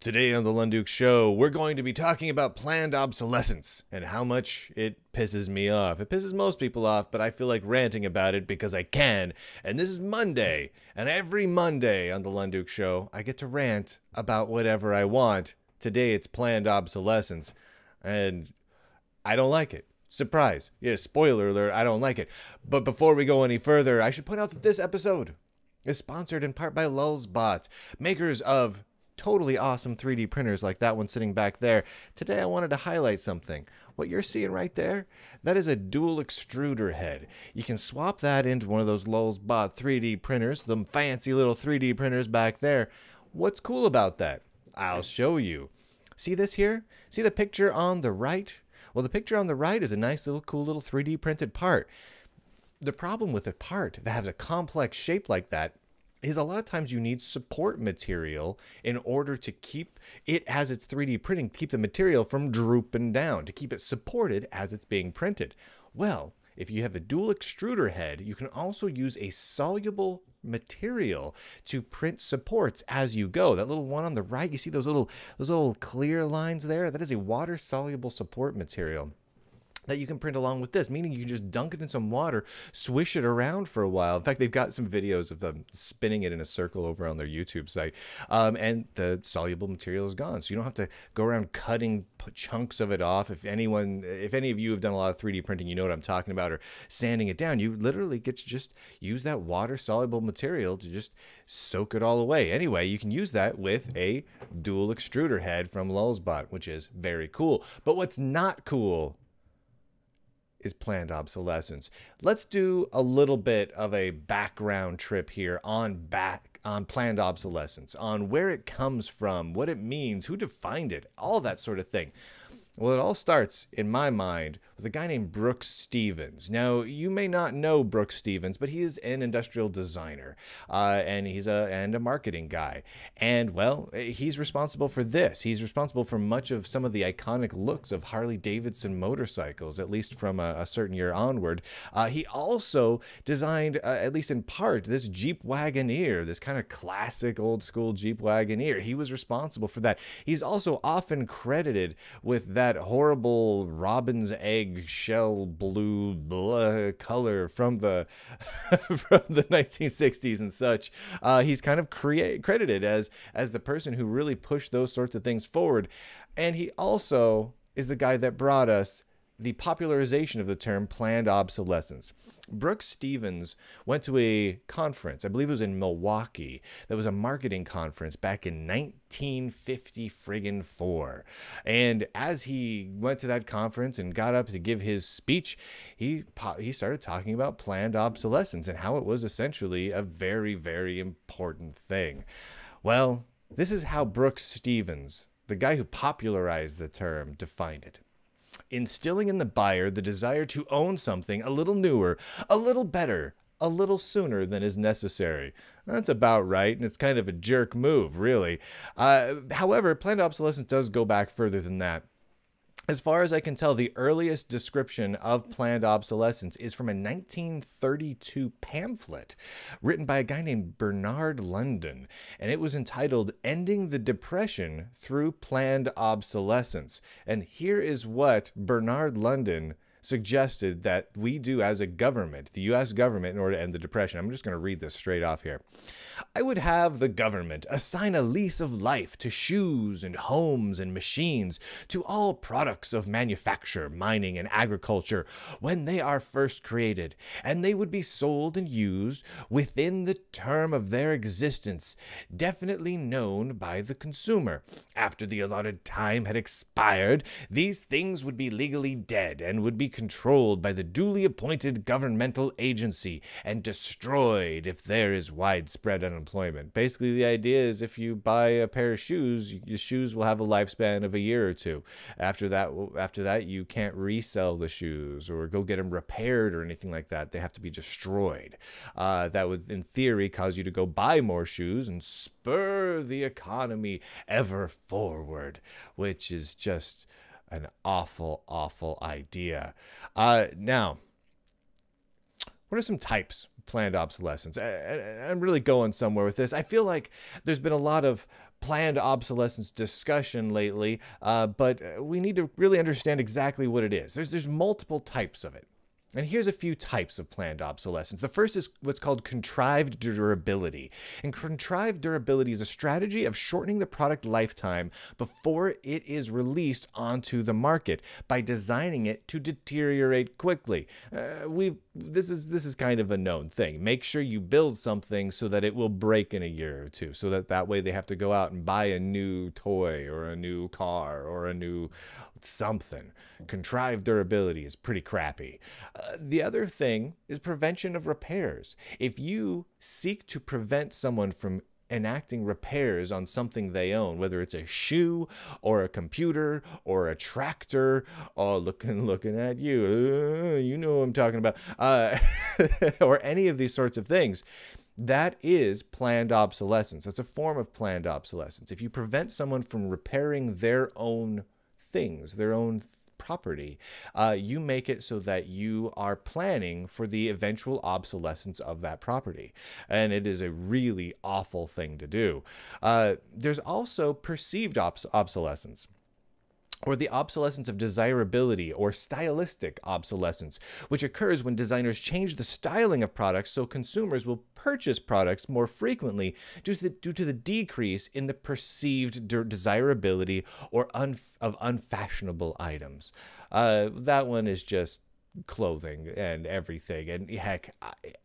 Today on the Lunduke Show, we're going to be talking about planned obsolescence and how much it pisses me off. It pisses most people off, but I feel like ranting about it because I can. And this is Monday, and every Monday on the Lunduke Show, I get to rant about whatever I want. Today it's planned obsolescence, and I don't like it. Surprise. Yeah, spoiler alert, I don't like it. But before we go any further, I should point out that this episode is sponsored in part by Lulzbot, makers of totally awesome 3D printers like that one sitting back there. Today I wanted to highlight something. What you're seeing right there, that is a dual extruder head. You can swap that into one of those Lulzbot 3D printers, them fancy little 3D printers back there. What's cool about that? I'll show you. See this here? See the picture on the right? Well, the picture on the right is a nice little cool little 3D printed part. The problem with a part that has a complex shape like that is a lot of times you need support material in order to keep it as it's 3D printing, keep the material from drooping down, to keep it supported as it's being printed. Well, if you have a dual extruder head, you can also use a soluble material to print supports as you go. That little one on the right, you see those little clear lines there? That is a water-soluble support material that you can print along with this, meaning you can just dunk it in some water, swish it around for a while. In fact, they've got some videos of them spinning it in a circle over on their YouTube site, and the soluble material is gone. So you don't have to go around cutting chunks of it off. If any of you have done a lot of 3D printing, you know what I'm talking about, or sanding it down, you literally get to just use that water-soluble material to just soak it all away. Anyway, you can use that with a dual extruder head from Lulzbot, which is very cool. But what's not cool is planned obsolescence. Let's do a little bit of a background trip here on planned obsolescence, on where it comes from, what it means, who defined it, all that sort of thing. Well, it all starts, in my mind, with a guy named Brooks Stevens. Now, you may not know Brooks Stevens, but he is an industrial designer, and he's a marketing guy. And, well, he's responsible for this. He's responsible for much of some of the iconic looks of Harley-Davidson motorcycles, at least from a certain year onward. He also designed, at least in part, this Jeep Wagoneer, this kind of classic old-school Jeep Wagoneer. He was responsible for that. He's also often credited with that horrible robin's egg shell blue color from the from the 1960s and such. He's kind of credited as the person who really pushed those sorts of things forward, and he also is the guy that brought us the popularization of the term planned obsolescence. Brooks Stevens went to a conference, I believe it was in Milwaukee, that was a marketing conference back in 1954. And as he went to that conference and got up to give his speech, he started talking about planned obsolescence and how it was essentially a very, very important thing. Well, this is how Brooks Stevens, the guy who popularized the term, defined it: instilling in the buyer the desire to own something a little newer, a little better, a little sooner than is necessary. That's about right, and it's kind of a jerk move, really. However, planned obsolescence does go back further than that. As far as I can tell, the earliest description of planned obsolescence is from a 1932 pamphlet written by a guy named Bernard London, and it was entitled "Ending the Depression Through Planned Obsolescence." And here is what Bernard London suggested that we do as a government, the U.S. government, in order to end the Depression. I'm just going to read this straight off here. I would have the government assign a lease of life to shoes and homes and machines, to all products of manufacture, mining, and agriculture when they are first created, and they would be sold and used within the term of their existence, definitely known by the consumer. After the allotted time had expired, these things would be legally dead and would be controlled by the duly appointed governmental agency and destroyed if there is widespread unemployment. Basically, the idea is if you buy a pair of shoes, your shoes will have a lifespan of a year or two. After that, you can't resell the shoes or go get them repaired or anything like that. They have to be destroyed. That would, in theory, cause you to go buy more shoes and spur the economy ever forward, which is just an awful, awful idea. Now, what are some types of planned obsolescence? I'm really going somewhere with this. I feel like there's been a lot of planned obsolescence discussion lately, but we need to really understand exactly what it is. There's multiple types of it. And here's a few types of planned obsolescence. The first is what's called contrived durability. And contrived durability is a strategy of shortening the product lifetime before it is released onto the market by designing it to deteriorate quickly. This is kind of a known thing. Make sure you build something so that it will break in a year or two, so that way they have to go out and buy a new toy or a new car or a new something. Contrived durability is pretty crappy. The other thing is prevention of repairs. If you seek to prevent someone from enacting repairs on something they own, whether it's a shoe or a computer or a tractor, oh, looking at you, you know what I'm talking about, or any of these sorts of things, that is planned obsolescence. That's a form of planned obsolescence. If you prevent someone from repairing their own things, their own property, you make it so that you are planning for the eventual obsolescence of that property. And it is a really awful thing to do. There's also perceived obsolescence, or the obsolescence of desirability, or stylistic obsolescence, which occurs when designers change the styling of products so consumers will purchase products more frequently due to the decrease in the perceived desirability or of unfashionable items. That one is just clothing and everything, and heck,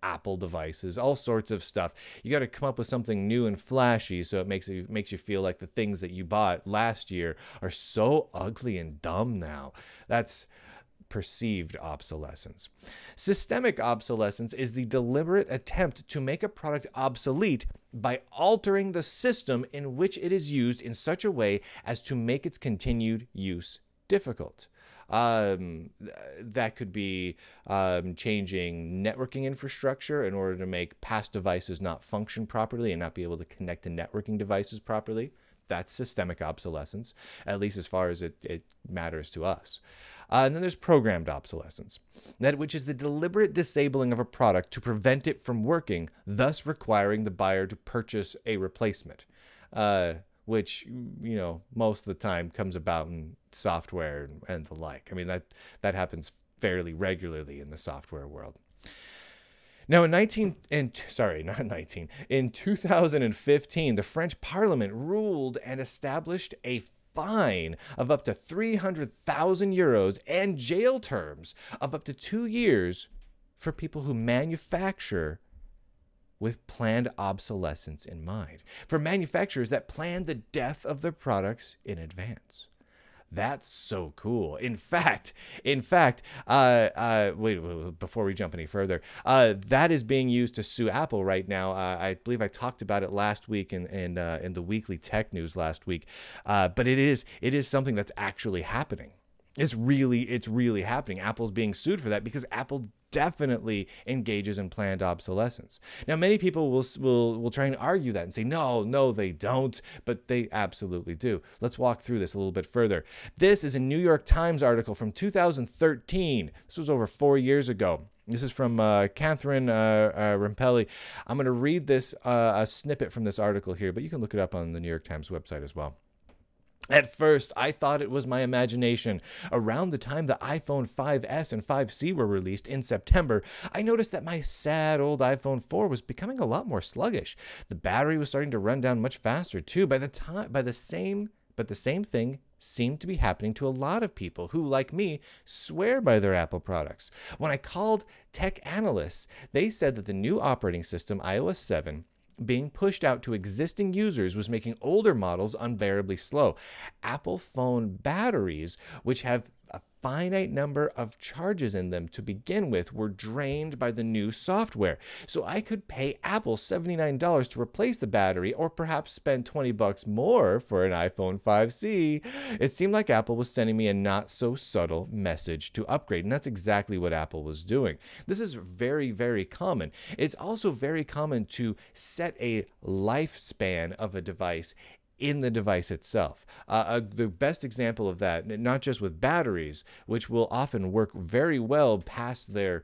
Apple devices, all sorts of stuff. You got to come up with something new and flashy, so it makes you feel like the things that you bought last year are so ugly and dumb now. That's perceived obsolescence. Systemic obsolescence is the deliberate attempt to make a product obsolete by altering the system in which it is used in such a way as to make its continued use difficult. That could be changing networking infrastructure in order to make past devices not function properly and not be able to connect to networking devices properly. That's systemic obsolescence, at least as far as it matters to us. And then there's programmed obsolescence, which is the deliberate disabling of a product to prevent it from working, thus requiring the buyer to purchase a replacement. Which, you know, most of the time comes about in software and the like. I mean, that happens fairly regularly in the software world. Now, in 2015, the French Parliament ruled and established a fine of up to 300,000 euros and jail terms of up to 2 years for people who manufacture with planned obsolescence in mind, for manufacturers that plan the death of their products in advance. That's so cool. In fact, wait, before we jump any further, that is being used to sue Apple right now. I believe I talked about it last week in the weekly tech news last week, but it is something that's actually happening. It's really happening. Apple's being sued for that because Apple definitely engages in planned obsolescence. Now, many people will try and argue that and say, no, they don't, but they absolutely do. Let's walk through this a little bit further. This is a New York Times article from 2013. This was over 4 years ago. This is from Catherine Rampel. I'm going to read this a snippet from this article here, but you can look it up on the New York Times website as well. At first, I thought it was my imagination. Around the time the iPhone 5S and 5C were released in September, I noticed that my sad old iPhone 4 was becoming a lot more sluggish. The battery was starting to run down much faster too. But the same thing seemed to be happening to a lot of people who, like me, swear by their Apple products. When I called tech analysts, they said that the new operating system, iOS 7, being pushed out to existing users was making older models unbearably slow. Apple phone batteries, which have a finite number of charges in them to begin with, were drained by the new software. So I could pay Apple $79 to replace the battery, or perhaps spend $20 more for an iPhone 5C. It seemed like Apple was sending me a not so subtle message to upgrade, and that's exactly what Apple was doing. This is very, very common. It's also very common to set a lifespan of a device in the device itself. The best example of that, not just with batteries, which will often work very well past their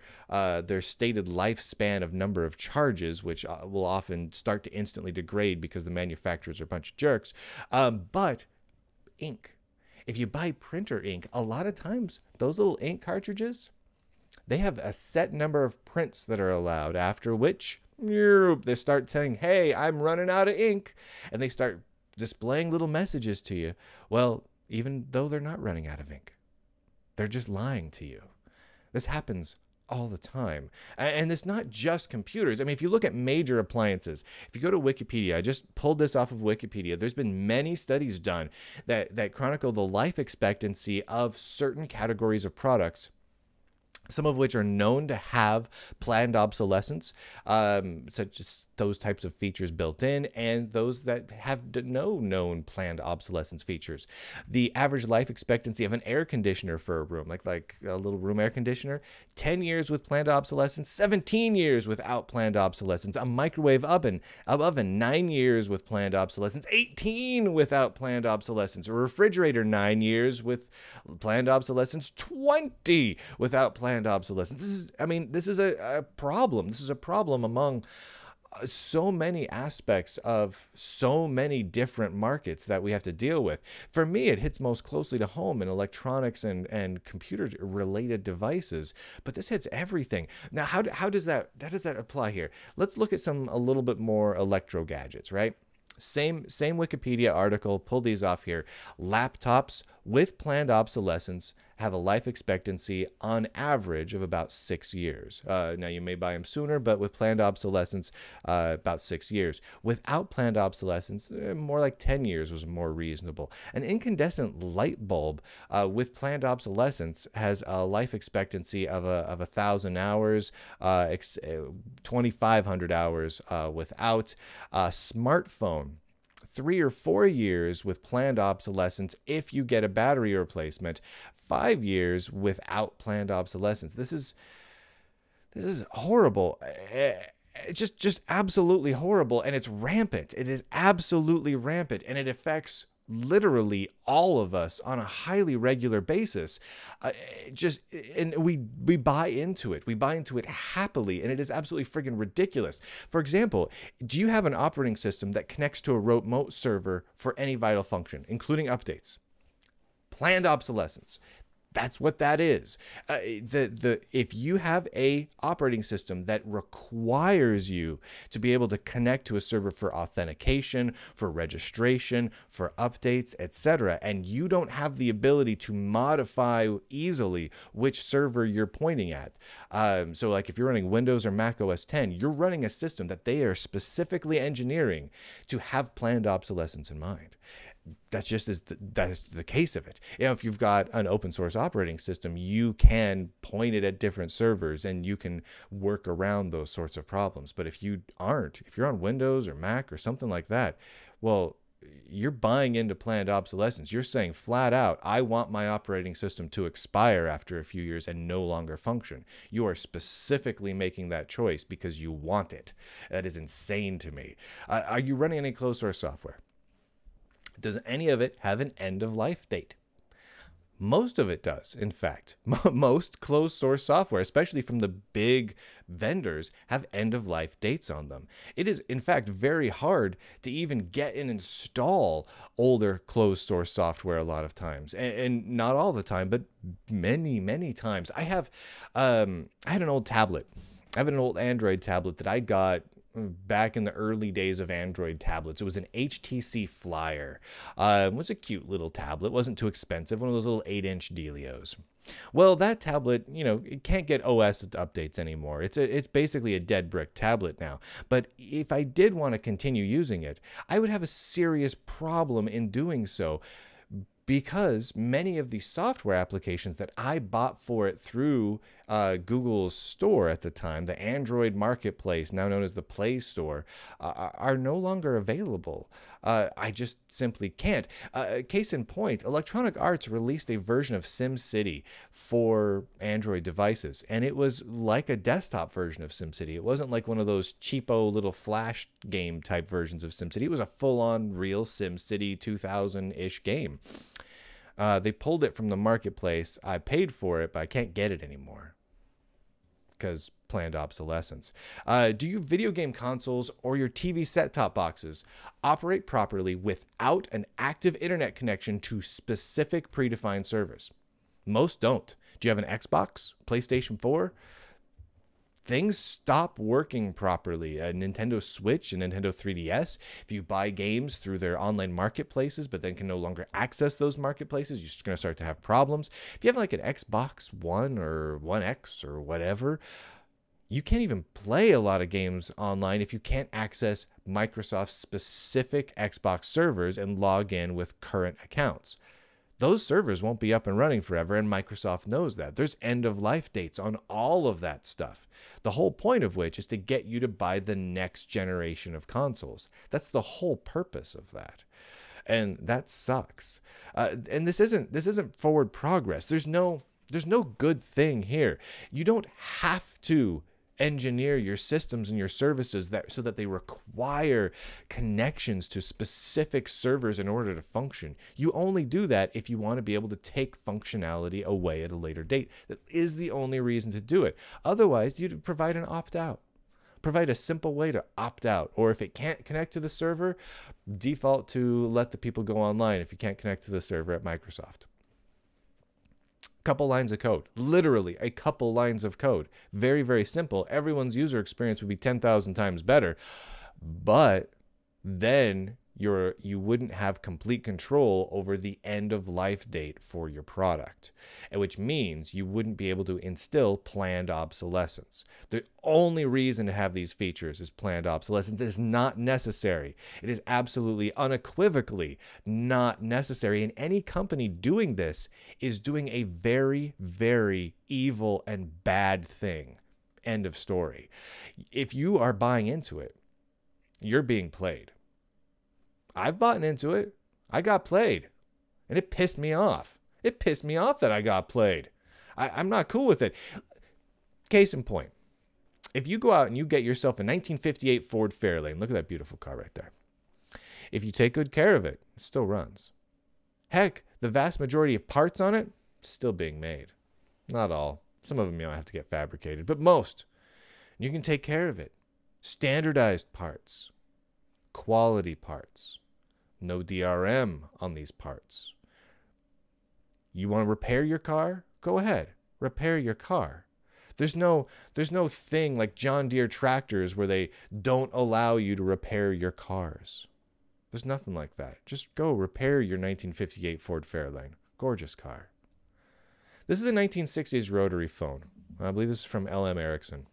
stated lifespan of number of charges, which will often start to instantly degrade because the manufacturers are a bunch of jerks, but ink. If you buy printer ink, a lot of times those little ink cartridges, they have a set number of prints that are allowed, after which they start saying, hey, I'm running out of ink. And they start displaying little messages to you. Well, even though they're not running out of ink, they're just lying to you. This happens all the time. And it's not just computers. I mean, if you look at major appliances, if you go to Wikipedia, I just pulled this off of Wikipedia, there's been many studies done that chronicle the life expectancy of certain categories of products, some of which are known to have planned obsolescence, such as those types of features built in, and those that have no known planned obsolescence features. The average life expectancy of an air conditioner for a room, like a little room air conditioner, 10 years with planned obsolescence, 17 years without planned obsolescence. A microwave oven, 9 years with planned obsolescence, 18 without planned obsolescence. A refrigerator, 9 years with planned obsolescence, 20 without planned obsolescence. This is a problem. This is a problem among so many aspects of so many different markets that we have to deal with. For me, it hits most closely to home in electronics and computer related devices, but this hits everything. Now, how does that apply here? Let's look at a little bit more electro gadgets, right? Same Wikipedia article, pull these off here. Laptops with planned obsolescence have a life expectancy on average of about 6 years. Now, you may buy them sooner, but with planned obsolescence, about 6 years. Without planned obsolescence, more like 10 years was more reasonable. An incandescent light bulb with planned obsolescence has a life expectancy of 1,000 hours, 2,500 hours without. A smartphone, 3 or 4 years with planned obsolescence if you get a battery replacement, 5 years without planned obsolescence. This is horrible. It's just absolutely horrible, and it's rampant. It is absolutely rampant, and it affects literally all of us on a highly regular basis. And we buy into it. We buy into it happily, and it is absolutely friggin' ridiculous. For example, do you have an operating system that connects to a remote server for any vital function, including updates? Planned obsolescence. That's what that is. If you have a operating system that requires you to be able to connect to a server for authentication, for registration, for updates, etc., and you don't have the ability to modify easily which server you're pointing at. So like if you're running Windows or Mac OS X, you're running a system that they are specifically engineering to have planned obsolescence in mind. That's the case of it. If you've got an open source operating system, you can point it at different servers and you can work around those sorts of problems. But if you're on Windows or Mac or something like that, well, you're buying into planned obsolescence. You're saying flat out, I want my operating system to expire after a few years and no longer function. You are specifically making that choice because you want it. That is insane to me. Are you running any closed source software? Does any of it have an end-of-life date? Most of it does, in fact. Most closed source software, especially from the big vendors, have end-of-life dates on them. It is, in fact, very hard to even get and install older closed source software a lot of times. And not all the time, but many, many times. I had an old tablet. I have an old Android tablet that I got back in the early days of Android tablets. It was an HTC Flyer. It was a cute little tablet. It wasn't too expensive. One of those little 8-inch dealios. Well, that tablet, it can't get OS updates anymore. It's basically a dead brick tablet now. But if I did want to continue using it, I would have a serious problem in doing so, because many of the software applications that I bought for it through Google's store at the time, the Android marketplace, now known as the Play Store, are no longer available. I just simply can't. Case in point, Electronic Arts released a version of SimCity for Android devices, and it was like a desktop version of SimCity. It wasn't like one of those cheapo little flash game type versions of SimCity. It was a full-on real SimCity 2000-ish game. They pulled it from the marketplace. I paid for it, but I can't get it anymore because planned obsolescence. Do your video game consoles or your TV set-top boxes operate properly without an active internet connection to specific predefined servers? Most don't. Do you have an Xbox, PlayStation 4? Things stop working properly. A Nintendo Switch, a Nintendo 3DS, if you buy games through their online marketplaces, but then can no longer access those marketplaces, you're just going to start to have problems. If you have like an Xbox One or One X or whatever, you can't even play a lot of games online if you can't access Microsoft's specific Xbox servers and log in with current accounts. Those servers won't be up and running forever, and Microsoft knows that. There's end-of-life dates on all of that stuff. The whole point of which is to get you to buy the next generation of consoles. That's the whole purpose of that. And that sucks. And this isn't forward progress. There's no good thing here. You don't have to engineer your systems and your services so that they require connections to specific servers in order to function. You only do that if you want to be able to take functionality away at a later date. That is the only reason to do it. Otherwise, you'd provide an opt-out. Provide a simple way to opt out. Or if it can't connect to the server, default to let the people go online if you can't connect to the server at Microsoft. Couple lines of code, literally a couple lines of code. Very, very simple. Everyone's user experience would be 10,000 times better, but then you wouldn't have complete control over the end of life date for your product, and which means you wouldn't be able to instill planned obsolescence. The only reason to have these features is planned obsolescence. It is not necessary. It is absolutely unequivocally not necessary, and any company doing this is doing a very, very evil and bad thing. End of story. If you are buying into it, you're being played. I've bought into it. I got played. And it pissed me off. It pissed me off that I got played. I'm not cool with it. Case in point. If you go out and you get yourself a 1958 Ford Fairlane, look at that beautiful car right there. If you take good care of it, it still runs. Heck, the vast majority of parts on it, still being made. Not all. Some of them you might have to get fabricated, but most. You can take care of it. Standardized parts. Quality parts. No DRM on these parts. You want to repair your car? Go ahead. Repair your car. There's no thing like John Deere tractors where they don't allow you to repair your cars. There's nothing like that. Just go repair your 1958 Ford Fairlane. Gorgeous car. This is a 1960s rotary phone. I believe this is from LM Ericsson.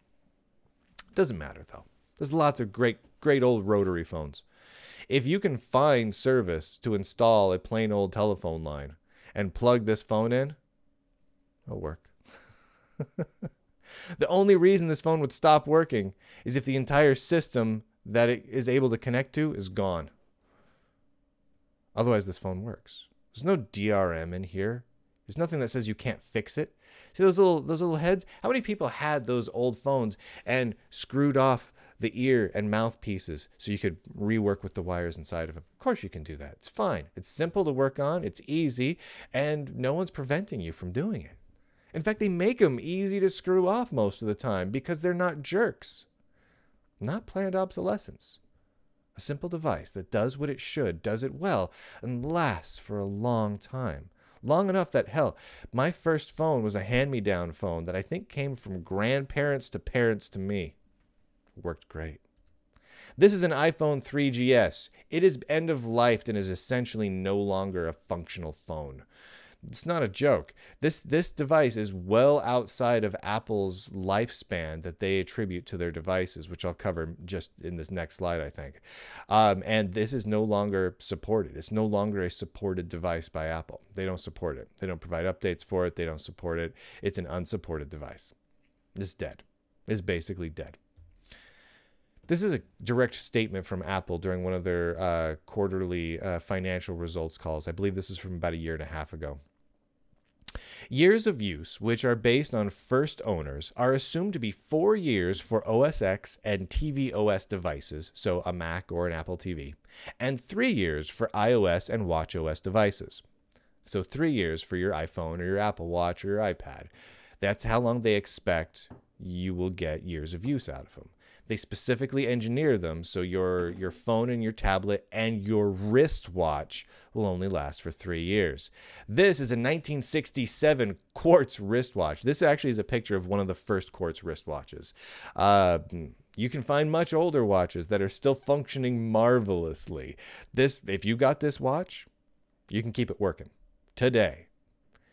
Doesn't matter though. There's lots of great old rotary phones. If you can find service to install a plain old telephone line and plug this phone in, it'll work. The only reason this phone would stop working is if the entire system that it is able to connect to is gone. Otherwise, this phone works. There's no DRM in here. There's nothing that says you can't fix it. See those little heads? How many people had those old phones and screwed off the ear and mouthpieces so you could rework with the wires inside of them? Of course you can do that. It's fine. It's simple to work on. It's easy, and no one's preventing you from doing it. In fact, they make them easy to screw off most of the time because they're not jerks. Not planned obsolescence. A simple device that does what it should, does it well, and lasts for a long time. Long enough that, hell, my first phone was a hand-me-down phone that I think came from grandparents to parents to me. Worked great. This is an iPhone 3GS. It is end of life and is essentially no longer a functional phone. It's not a joke. This device is well outside of Apple's lifespan that they attribute to their devices, which I'll cover just in this next slide, I think. And this is no longer supported. It's no longer a supported device by Apple. They don't support it. They don't provide updates for it. They don't support it. It's an unsupported device. is dead, is basically dead. This is a direct statement from Apple during one of their quarterly financial results calls. I believe this is from about a year and a half ago. Years of use, which are based on first owners, are assumed to be 4 years for OS X and tvOS devices, so a Mac or an Apple TV, and 3 years for iOS and watchOS devices. So 3 years for your iPhone or your Apple Watch or your iPad. That's how long they expect you will get years of use out of them. They specifically engineer them so your phone and your tablet and your wristwatch will only last for 3 years. This is a 1967 Quarts Wristwatch. This actually is a picture of one of the first Quarts wristwatches. You can find much older watches that are still functioning marvelously. If you got this watch, you can keep it working today.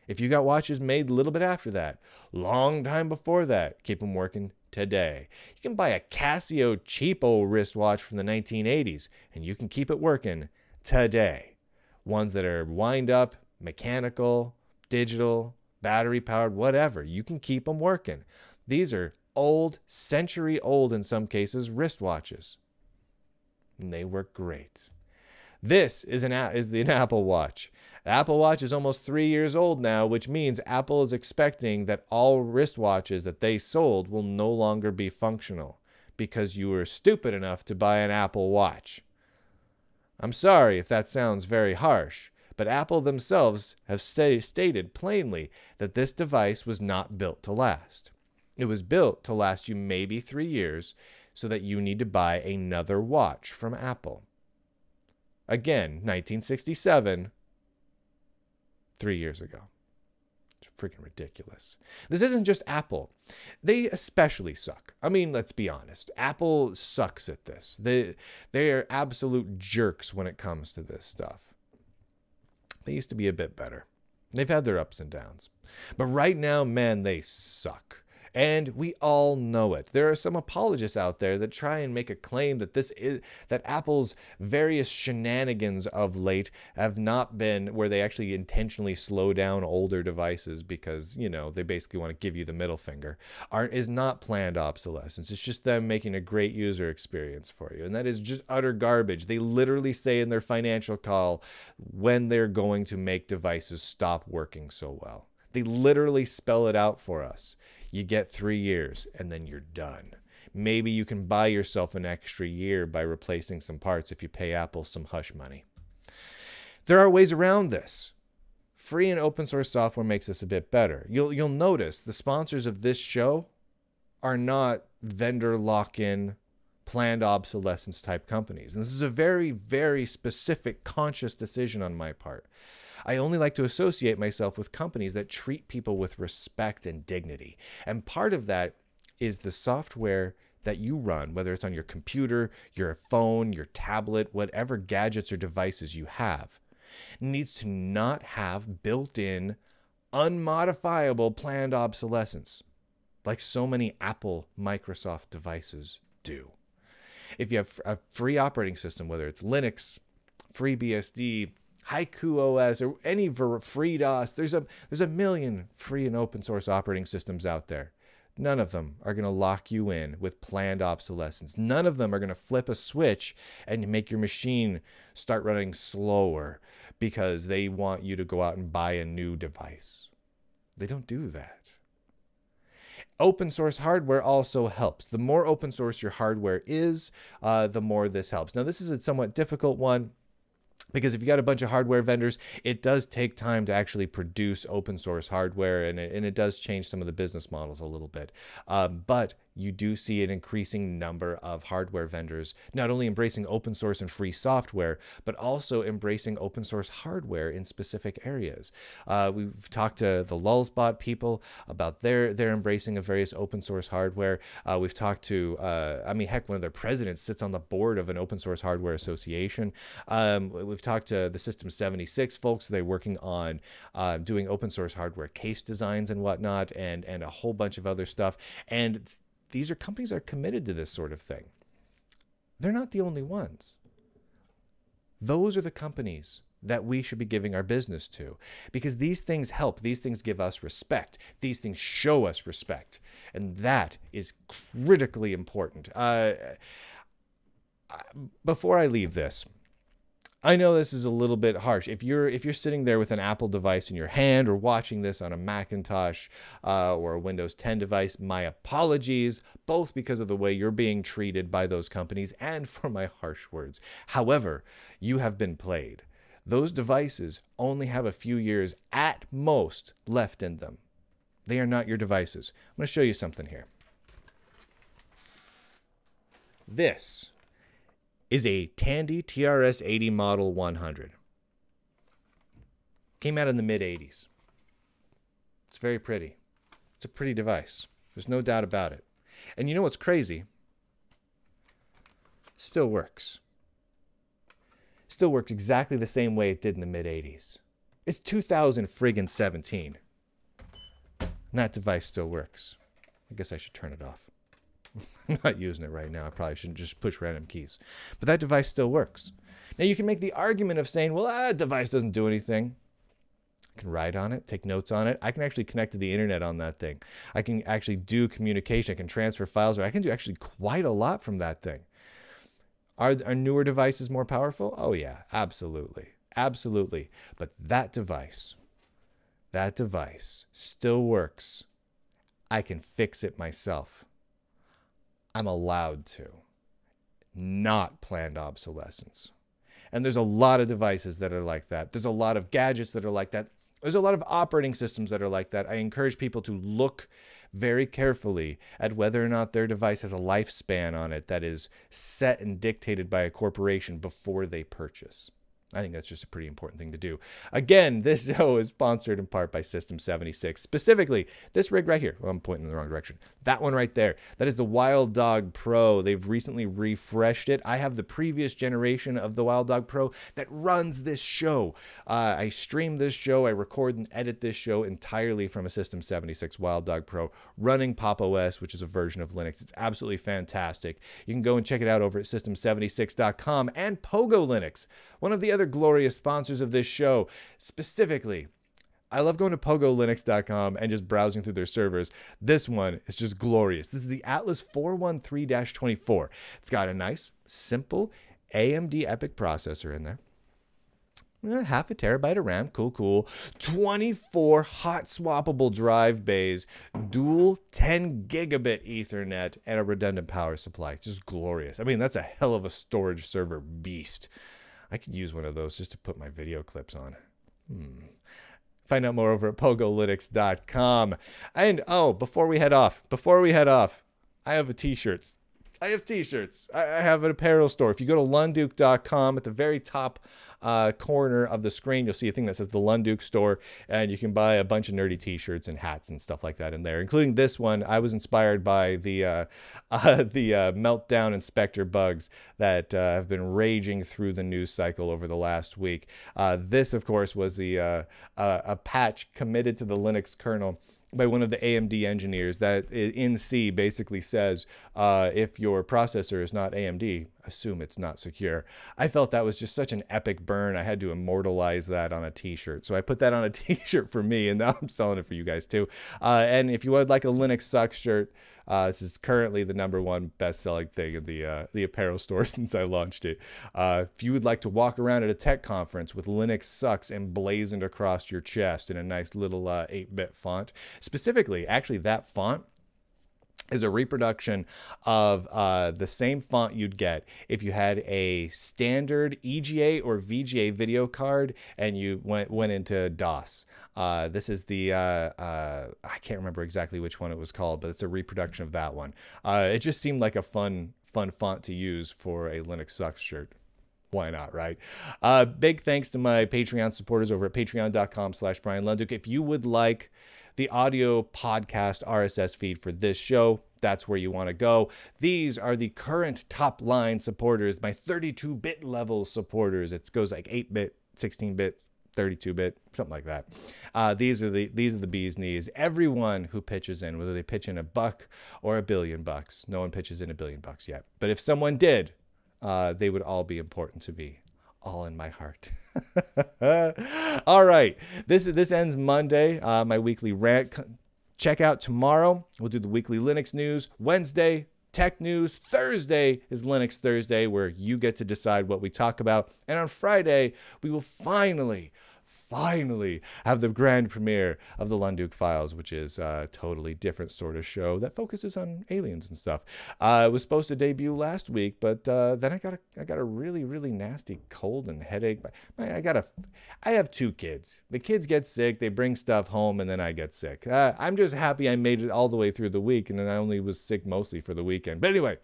If you got watches made a little bit after that, long time before that, keep them working today. You can buy a Casio cheapo wristwatch from the 1980s, and you can keep it working today. Ones that are wind up, mechanical, digital, battery powered, whatever. You can keep them working. These are old, century old in some cases, wristwatches. And they work great. This is an Apple Watch. The Apple Watch is almost 3 years old now, which means Apple is expecting that all wristwatches that they sold will no longer be functional because you were stupid enough to buy an Apple Watch. I'm sorry if that sounds very harsh, but Apple themselves have stated plainly that this device was not built to last. It was built to last you maybe 3 years so that you need to buy another watch from Apple. Again, 1967, 3 years ago. It's freaking ridiculous. This isn't just Apple. They especially suck. I mean, let's be honest. Apple sucks at this. They are absolute jerks when it comes to this stuff. They used to be a bit better. They've had their ups and downs. But right now, man, they suck. And we all know it. There are some apologists out there that try and make a claim that that Apple's various shenanigans of late have not been where they actually intentionally slow down older devices because, you know, they basically want to give you the middle finger. Is not planned obsolescence. It's just them making a great user experience for you. And that is just utter garbage. They literally say in their financial call when they're going to make devices stop working so well. They literally spell it out for us. You get 3 years and then you're done. Maybe you can buy yourself an extra year by replacing some parts if you pay Apple some hush money. There are ways around this. Free and open source software makes this a bit better. You'll notice the sponsors of this show are not vendor lock-in, planned obsolescence type companies. And this is a very, very specific conscious decision on my part. I only like to associate myself with companies that treat people with respect and dignity. And part of that is the software that you run, whether it's on your computer, your phone, your tablet, whatever gadgets or devices you have, needs to not have built-in, unmodifiable planned obsolescence, like so many Apple, Microsoft devices do. If you have a free operating system, whether it's Linux, FreeBSD, Haiku OS, or any free DOS, there's a million free and open source operating systems out there. None of them are going to lock you in with planned obsolescence. None of them are going to flip a switch and make your machine start running slower because they want you to go out and buy a new device. They don't do that. Open source hardware also helps. The more open source your hardware is, the more this helps. Now, this is a somewhat difficult one, because if you got a bunch of hardware vendors, it does take time to actually produce open source hardware, and it does change some of the business models a little bit. But you do see an increasing number of hardware vendors not only embracing open source and free software, but also embracing open source hardware in specific areas. We've talked to the Lulzbot people about their embracing of various open source hardware. We've talked to, heck, one of their presidents sits on the board of an open source hardware association. We've talked to the System 76 folks. They're working on doing open source hardware case designs and whatnot, and a whole bunch of other stuff. And these are companies that are committed to this sort of thing. They're not the only ones. Those are the companies that we should be giving our business to, because these things help. These things give us respect. These things show us respect. And that is critically important. Before I leave this, I know this is a little bit harsh. If you're sitting there with an Apple device in your hand or watching this on a Macintosh or a Windows 10 device, my apologies, both because of the way you're being treated by those companies and for my harsh words. However, you have been played. Those devices only have a few years at most left in them. They are not your devices. I'm going to show you something here. This is a Tandy TRS-80 Model 100. Came out in the mid-'80s. It's very pretty. It's a pretty device. There's no doubt about it. And you know what's crazy? Still works. Still works exactly the same way it did in the mid-'80s. It's 2017. And that device still works. I guess I should turn it off. I'm not using it right now. I probably shouldn't just push random keys. But that device still works. Now you can make the argument of saying, well, that device doesn't do anything. I can write on it, take notes on it. I can actually connect to the internet on that thing. I can actually do communication. I can transfer files. Or I can do actually quite a lot from that thing. Are newer devices more powerful? Oh yeah, absolutely. Absolutely. But that device still works. I can fix it myself. I'm allowed to. Not planned obsolescence. And there's a lot of devices that are like that. There's a lot of gadgets that are like that. There's a lot of operating systems that are like that. I encourage people to look very carefully at whether or not their device has a lifespan on it that is set and dictated by a corporation before they purchase. I think that's just a pretty important thing to do. Again, this show is sponsored in part by System 76. Specifically, this rig right here. Well, I'm pointing in the wrong direction. That one right there. That is the Wild Dog Pro. They've recently refreshed it. I have the previous generation of the Wild Dog Pro that runs this show. I stream this show. I record and edit this show entirely from a System 76 Wild Dog Pro running Pop! OS, which is a version of Linux. It's absolutely fantastic. You can go and check it out over at system76.com and Pogo Linux, one of the other glorious sponsors of this show. Specifically, I love going to pogolinux.com and just browsing through their servers. This one is just glorious. This is the Atlas 413-24. It's got a nice, simple AMD EPYC processor in there. Half a terabyte of RAM, cool. 24 hot swappable drive bays, dual 10 gigabit Ethernet, and a redundant power supply. It's just glorious. I mean, that's a hell of a storage server beast. I could use one of those just to put my video clips on. Find out more over at pogolinux.com. And before we head off, I have t-shirts. I have an apparel store. If you go to lunduke.com, at the very top corner of the screen, you'll see a thing that says the Lunduke store, and you can buy a bunch of nerdy t-shirts and hats and stuff like that in there, including this one. I was inspired by the Meltdown Inspector bugs that have been raging through the news cycle over the last week. This, of course, was a patch committed to the Linux kernel by one of the AMD engineers that in C basically says, if your processor is not AMD, assume it's not secure. I felt that was just such an epic burn. I had to immortalize that on a t-shirt. So I put that on a t-shirt for me, and now I'm selling it for you guys too. And if you would like a Linux Sucks shirt, this is currently the #1 best-selling thing in the apparel store since I launched it. If you would like to walk around at a tech conference with Linux Sucks emblazoned across your chest in a nice little 8-bit font, specifically, actually that font is a reproduction of the same font you'd get if you had a standard EGA or VGA video card and you went into DOS. This is the, I can't remember exactly which one it was called, but it's a reproduction of that one. It just seemed like a fun font to use for a Linux Sucks shirt. Why not, right? Big thanks to my Patreon supporters over at patreon.com/Brian Lunduke. If you would like the audio podcast RSS feed for this show, that's where you want to go. These are the current top line supporters, my 32-bit level supporters. It goes like 8-bit, 16-bit, 32-bit, something like that. These are the bee's knees. Everyone who pitches in, whether they pitch in $1 or $1 billion, no one pitches in $1 billion yet. But if someone did, they would all be important to me. all in my heart. All right. This ends Monday, my weekly rant. Check out tomorrow. We'll do the weekly Linux news. Wednesday, tech news. Thursday is Linux Thursday, where you get to decide what we talk about. And on Friday, we will finally have the grand premiere of the Lunduke Files, which is a totally different sort of show that focuses on aliens and stuff. It was supposed to debut last week, but then I got a really, really nasty cold and headache. I have 2 kids. The kids get sick, they bring stuff home, and then I get sick. I'm just happy I made it all the way through the week, and then I only was sick mostly for the weekend. But anyway,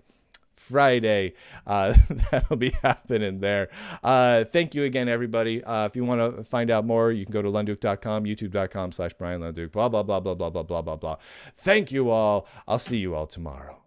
Friday, that'll be happening there. Thank you again, everybody. If you want to find out more, you can go to lunduke.com, youtube.com/Brian Lunduke, blah, blah, blah, blah, blah, blah, blah, blah, blah. Thank you all. I'll see you all tomorrow.